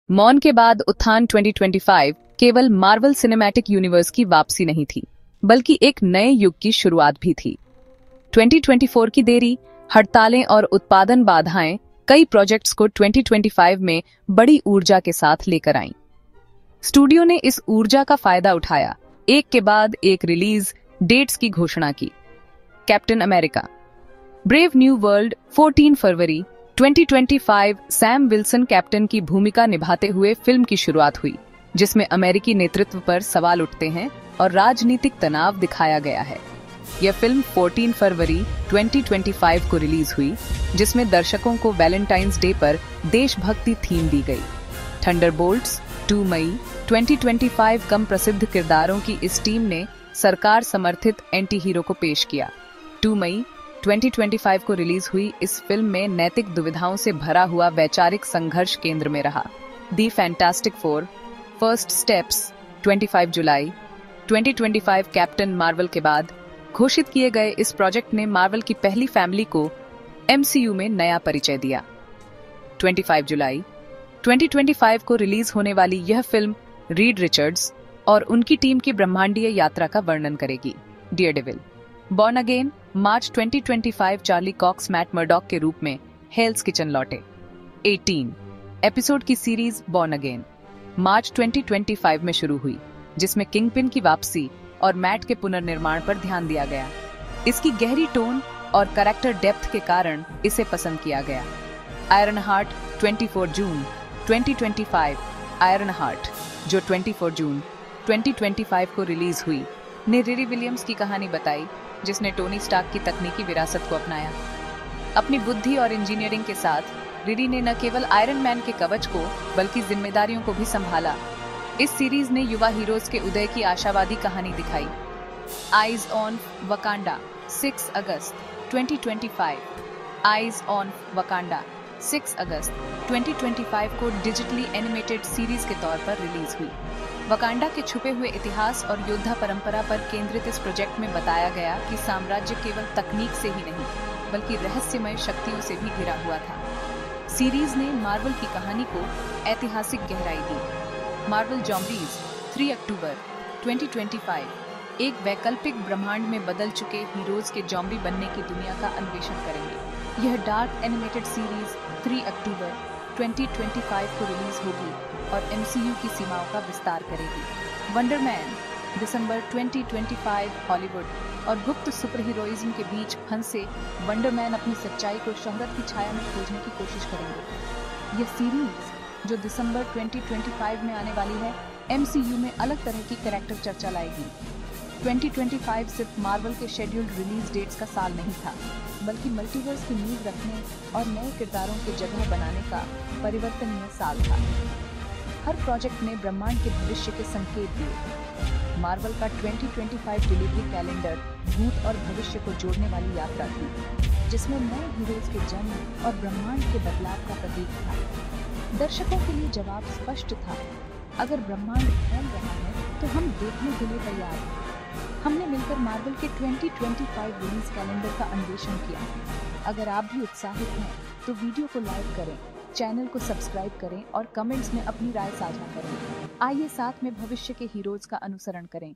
मौन के बाद उत्थान 2025 केवल मार्वल सिनेमैटिक यूनिवर्स की वापसी नहीं थी, बल्कि एक नए युग की शुरुआत भी थी। 2024 की देरी, हड़तालें और उत्पादन बाधाएं कई प्रोजेक्ट्स को 2025 में बड़ी ऊर्जा के साथ लेकर आईं। स्टूडियो ने इस ऊर्जा का फायदा उठाया, एक के बाद एक रिलीज डेट्स की घोषणा की। Captain America brave new world 14 फरवरी 2025 सैम विल्सन कैप्टन की भूमिका निभाते हुए फिल्म की शुरुआत हुई, जिसमें अमेरिकी नेतृत्व पर सवाल उठते हैं और राजनीतिक तनाव दिखाया गया है। यह फिल्म 14 फरवरी 2025 को रिलीज हुई, जिसमें दर्शकों को वैलेंटाइंस डे पर देशभक्ति थीम दी गई। थंडरबोल्ट्स 2 मई 2025 कम प्रसिद्ध किरदारों की इस टीम ने सरकार समर्थित एंटी हीरो को पेश किया। 2 मई 2025 को रिलीज हुई इस फिल्म में नैतिक दुविधाओं से भरा हुआ वैचारिक संघर्ष केंद्र में रहा। दी फैंटास्टिक फोर फर्स्ट स्टेप्स 25 जुलाई 2025 कैप्टन मार्वल के बाद घोषित किए गए इस प्रोजेक्ट ने मार्वल की पहली फैमिली को MCU में नया परिचय दिया। 25 जुलाई 2025 को रिलीज होने वाली यह फिल्म रीड रिचर्ड्स और उनकी टीम की ब्रह्मांडीय यात्रा का वर्णन करेगी। डेयरडेविल बॉर्न अगेन मार्च 2025 चार्ली कॉक्स मैट मर्डॉक के रूप में हेल्स किचन लौटे। 18 एपिसोड की सीरीज बॉर्न अगेन मार्च 2025 में शुरू हुई, जिसमें किंगपिन की वापसी और मैट के पुनर्निर्माण पर ध्यान दिया गया। इसकी गहरी टोन और कैरेक्टर डेप्थ के कारण इसे पसंद किया गया। आयरन हार्ट 24 जून 2025 आयरन हार्ट, जो 24 जून 2025 को रिलीज हुई, ने रिरी विलियम्स की कहानी बताई, जिसने टोनी स्टार्क की तकनीकी विरासत को अपनाया। अपनी बुद्धि और इंजीनियरिंग के साथ रिरी ने न केवल आयरन मैन के कवच को बल्कि जिम्मेदारियों को भी संभाला। इस सीरीज ने युवा हीरोज के उदय की आशावादी कहानी दिखाई। Eyes on Wakanda 6 August 2025 eyes on Wakanda 6 अगस्त 2025 को डिजिटली एनिमेटेड सीरीज के तौर पर रिलीज हुई। वकांडा के छुपे हुए इतिहास और योद्धा परंपरा पर केंद्रित इस प्रोजेक्ट में बताया गया कि साम्राज्य केवल तकनीक से ही नहीं, बल्कि रहस्यमय शक्तियों से भी घिरा हुआ था। सीरीज ने मार्वल की कहानी को ऐतिहासिक गहराई दी। मार्वल ज़ॉम्बीज 3 अक्टूबर 2025 एक वैकल्पिक ब्रह्मांड में बदल चुके हीरोज के ज़ॉम्बी बनने की दुनिया का अन्वेषण करेंगे। यह डार्क एनिमेटेड सीरीज 3 अक्टूबर 2025 को रिलीज होगी और MCU की सीमाओं का विस्तार करेगी। वंडर मैन दिसंबर 2025 हॉलीवुड और गुप्त सुपर हीरोइज्म के बीच फंसे वंडर मैन अपनी सच्चाई को शोहरत की छाया में खोजने की कोशिश करेंगे। यह सीरीज, जो दिसंबर 2025 में आने वाली है, MCU में अलग तरह की कैरेक्टर चर्चा लाएगी। 2025 सिर्फ मार्वल के शेड्यूल्ड रिलीज डेट्स का साल नहीं था, बल्कि मल्टीवर्स की नींव रखने और नए किरदारों की जगह बनाने का परिवर्तनीय साल था। हर प्रोजेक्ट ने ब्रह्मांड के भविष्य के संकेत दिए। मार्वल का 2025 डिलीवरी कैलेंडर भूत और भविष्य को जोड़ने वाली यात्रा थी, जिसमें नए हीरोज के जन्म और ब्रह्मांड के बदलाव का प्रतीक था। दर्शकों के लिए जवाब स्पष्ट था, अगर ब्रह्मांड फैल रहा है तो हम देखने के लिए तैयार हैं। हमने मिलकर मार्वल के 2025 रिलीज कैलेंडर का अन्वेषण किया। अगर आप भी उत्साहित हैं तो वीडियो को लाइक करें, चैनल को सब्सक्राइब करें और कमेंट्स में अपनी राय साझा करें। आइए साथ में भविष्य के हीरोज का अनुसरण करें।